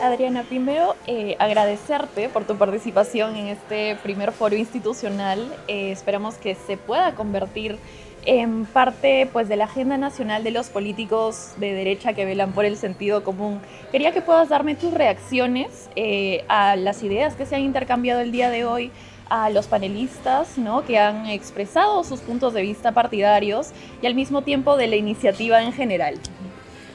Adriana, primero agradecerte por tu participación en este primer foro institucional. Esperamos que se pueda convertir en parte pues, de la agenda nacional de los políticos de derecha que velan por el sentido común. Quería que puedas darme tus reacciones a las ideas que se han intercambiado el día de hoy, a los panelistas, ¿no?, que han expresado sus puntos de vista partidarios y al mismo tiempo de la iniciativa en general.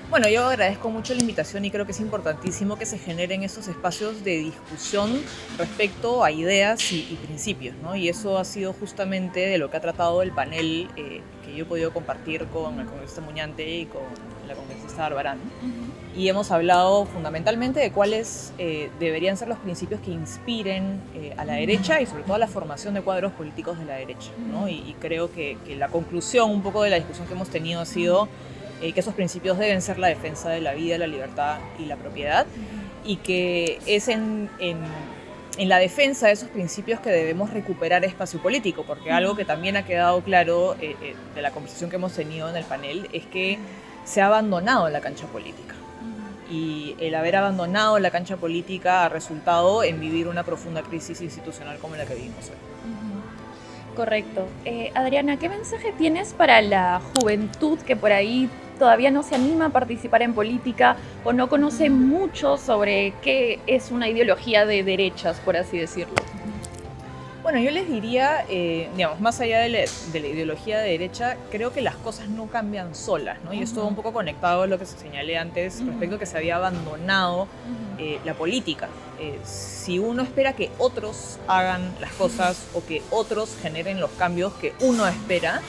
Bueno, yo agradezco mucho la invitación y creo que es importantísimo que se generen estos espacios de discusión respecto a ideas y principios, ¿no? Y eso ha sido justamente de lo que ha tratado el panel que yo he podido compartir con el congresista Muñante y con la congresista Barbarán. Y hemos hablado fundamentalmente de cuáles deberían ser los principios que inspiren a la derecha y sobre todo a la formación de cuadros políticos de la derecha, ¿no? Y creo que la conclusión un poco de la discusión que hemos tenido ha sido que esos principios deben ser la defensa de la vida, la libertad y la propiedad, y que es en la defensa de esos principios que debemos recuperar espacio político, porque algo que también ha quedado claro de la conversación que hemos tenido en el panel es que se ha abandonado la cancha política. Y el haber abandonado la cancha política ha resultado en vivir una profunda crisis institucional como la que vivimos hoy. Correcto. Adriana, ¿qué mensaje tienes para la juventud que por ahí todavía no se anima a participar en política o no conoce mucho sobre qué es una ideología de derechas, por así decirlo? Bueno, yo les diría, digamos, más allá de la ideología de derecha, creo que las cosas no cambian solas, ¿no? Y esto va un poco conectado a lo que se señalé antes respecto a que se había abandonado la política. Si uno espera que otros hagan las cosas o que otros generen los cambios que uno espera,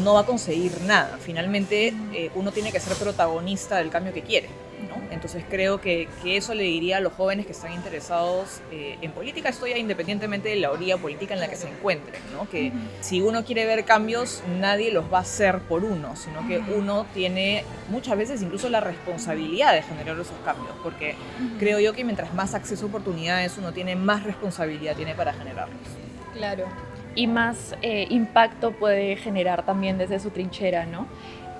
no va a conseguir nada. Finalmente, uno tiene que ser protagonista del cambio que quiere, ¿no? Entonces creo que eso le diría a los jóvenes que están interesados en política, esto ya independientemente de la orilla política en la que se encuentren, ¿no? Que si uno quiere ver cambios, nadie los va a hacer por uno, sino que uno tiene muchas veces incluso la responsabilidad de generar esos cambios, porque creo yo que mientras más acceso a oportunidades uno tiene, más responsabilidad tiene para generarlos. Claro. Y más impacto puede generar también desde su trinchera, ¿no?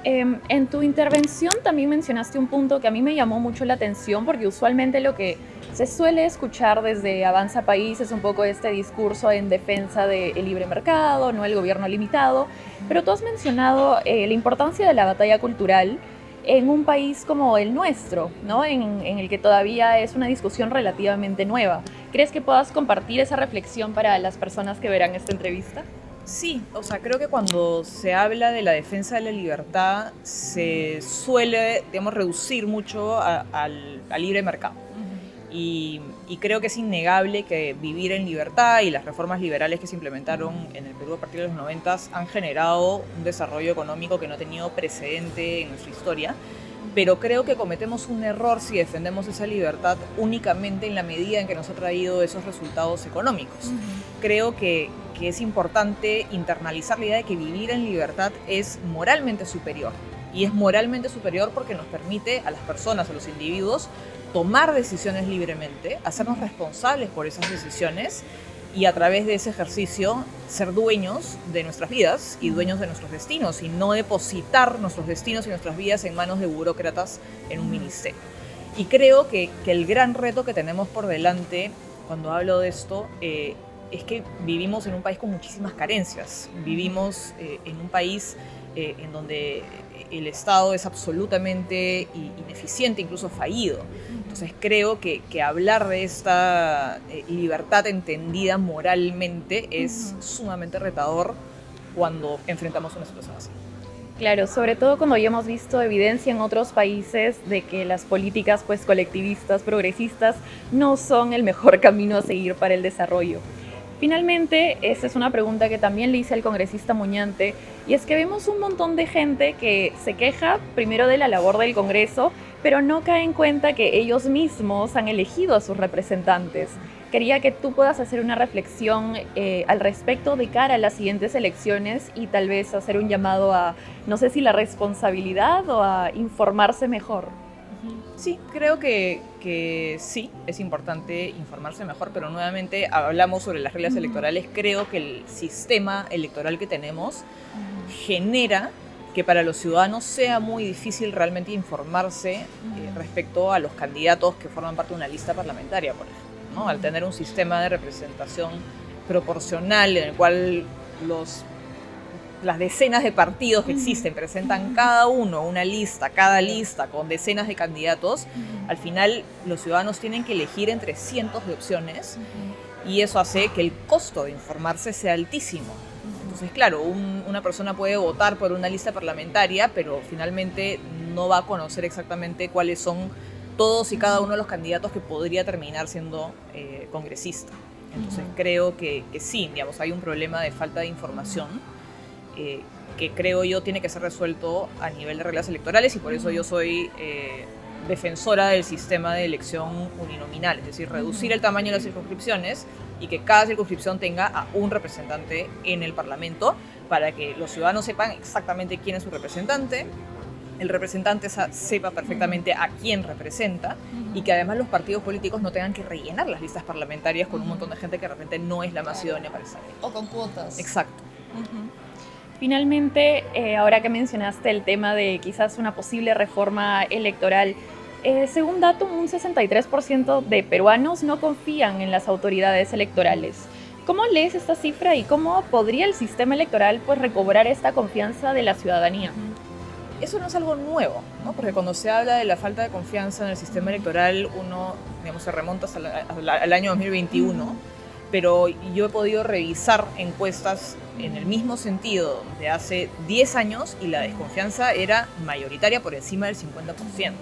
En tu intervención también mencionaste un punto que a mí me llamó mucho la atención, porque usualmente lo que se suele escuchar desde Avanza País es un poco este discurso en defensa del libre mercado, no el gobierno limitado, pero tú has mencionado la importancia de la batalla cultural en un país como el nuestro, ¿no? En el que todavía es una discusión relativamente nueva. ¿Crees que puedas compartir esa reflexión para las personas que verán esta entrevista? Sí, o sea, creo que cuando se habla de la defensa de la libertad se suele, digamos, reducir mucho al libre mercado. Y creo que es innegable que vivir en libertad y las reformas liberales que se implementaron en el Perú a partir de los 90 han generado un desarrollo económico que no ha tenido precedente en nuestra historia. Pero creo que cometemos un error si defendemos esa libertad únicamente en la medida en que nos ha traído esos resultados económicos. Creo que es importante internalizar la idea de que vivir en libertad es moralmente superior. Y es moralmente superior porque nos permite a las personas, a los individuos, tomar decisiones libremente, hacernos responsables por esas decisiones y a través de ese ejercicio ser dueños de nuestras vidas y dueños de nuestros destinos y no depositar nuestros destinos y nuestras vidas en manos de burócratas en un ministerio. Y creo que el gran reto que tenemos por delante cuando hablo de esto es que vivimos en un país con muchísimas carencias. Vivimos en un país en donde el Estado es absolutamente ineficiente, incluso fallido. Entonces creo que hablar de esta libertad entendida moralmente es sumamente retador cuando enfrentamos una situación así. Claro, sobre todo cuando ya hemos visto evidencia en otros países de que las políticas pues, colectivistas, progresistas, no son el mejor camino a seguir para el desarrollo. Finalmente, esta es una pregunta que también le hice al congresista Muñante, y es que vemos un montón de gente que se queja primero de la labor del Congreso, pero no cae en cuenta que ellos mismos han elegido a sus representantes. Quería que tú puedas hacer una reflexión al respecto de cara a las siguientes elecciones y tal vez hacer un llamado a, no sé si la responsabilidad o a informarse mejor. Sí, creo que sí, es importante informarse mejor, pero nuevamente hablamos sobre las reglas electorales. Creo que el sistema electoral que tenemos genera que para los ciudadanos sea muy difícil realmente informarse respecto a los candidatos que forman parte de una lista parlamentaria, por ejemplo, ¿no? Al tener un sistema de representación proporcional en el cual las decenas de partidos que existen presentan cada uno cada lista con decenas de candidatos, al final los ciudadanos tienen que elegir entre cientos de opciones y eso hace que el costo de informarse sea altísimo. Entonces, claro, una persona puede votar por una lista parlamentaria, pero finalmente no va a conocer exactamente cuáles son todos y cada uno de los candidatos que podría terminar siendo congresista. Entonces, creo que sí, digamos, hay un problema de falta de información que creo yo tiene que ser resuelto a nivel de reglas electorales y por eso yo soy defensora del sistema de elección uninominal, es decir, reducir el tamaño de las circunscripciones y que cada circunscripción tenga a un representante en el Parlamento para que los ciudadanos sepan exactamente quién es su representante, el representante sepa perfectamente a quién representa y que además los partidos políticos no tengan que rellenar las listas parlamentarias con un montón de gente que de repente no es la más idónea para esa ley. O con cuotas. Exacto. Finalmente, ahora que mencionaste el tema de quizás una posible reforma electoral, según Datum, un 63% de peruanos no confían en las autoridades electorales. ¿Cómo lees esta cifra y cómo podría el sistema electoral pues, recobrar esta confianza de la ciudadanía? Eso no es algo nuevo, ¿no? Porque cuando se habla de la falta de confianza en el sistema electoral, uno, digamos, se remonta hasta al año 2021, pero yo he podido revisar encuestas en el mismo sentido de hace 10 años y la desconfianza era mayoritaria por encima del 50%.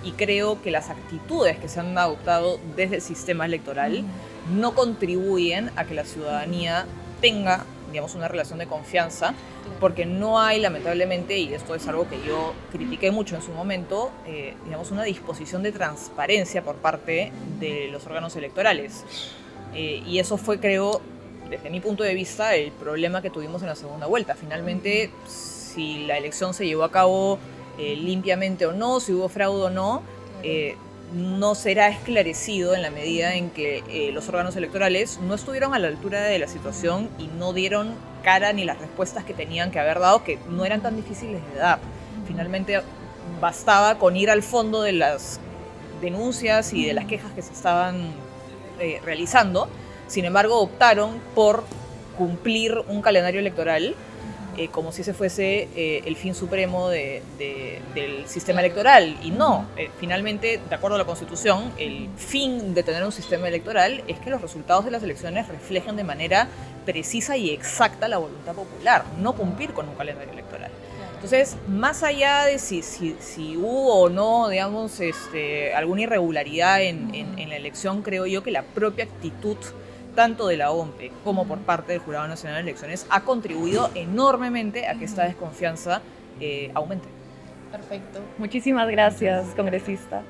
Y creo que las actitudes que se han adoptado desde el sistema electoral no contribuyen a que la ciudadanía tenga, digamos, una relación de confianza, porque no hay, lamentablemente, y esto es algo que yo critiqué mucho en su momento, digamos, una disposición de transparencia por parte de los órganos electorales. Y eso fue, creo, desde mi punto de vista, el problema que tuvimos en la segunda vuelta. Finalmente, si la elección se llevó a cabo limpiamente o no, si hubo fraude o no, no será esclarecido en la medida en que los órganos electorales no estuvieron a la altura de la situación y no dieron cara ni las respuestas que tenían que haber dado, que no eran tan difíciles de dar. Finalmente, bastaba con ir al fondo de las denuncias y de las quejas que se estaban realizando. Sin embargo, optaron por cumplir un calendario electoral como si ese fuese el fin supremo del sistema electoral. Y no, finalmente, de acuerdo a la Constitución, el fin de tener un sistema electoral es que los resultados de las elecciones reflejen de manera precisa y exacta la voluntad popular, no cumplir con un calendario electoral. Entonces, más allá de si hubo o no, digamos, alguna irregularidad en la elección, creo yo que la propia actitud tanto de la OMPE como por parte del Jurado Nacional de Elecciones ha contribuido enormemente a que esta desconfianza aumente. Perfecto. Muchísimas gracias, congresista.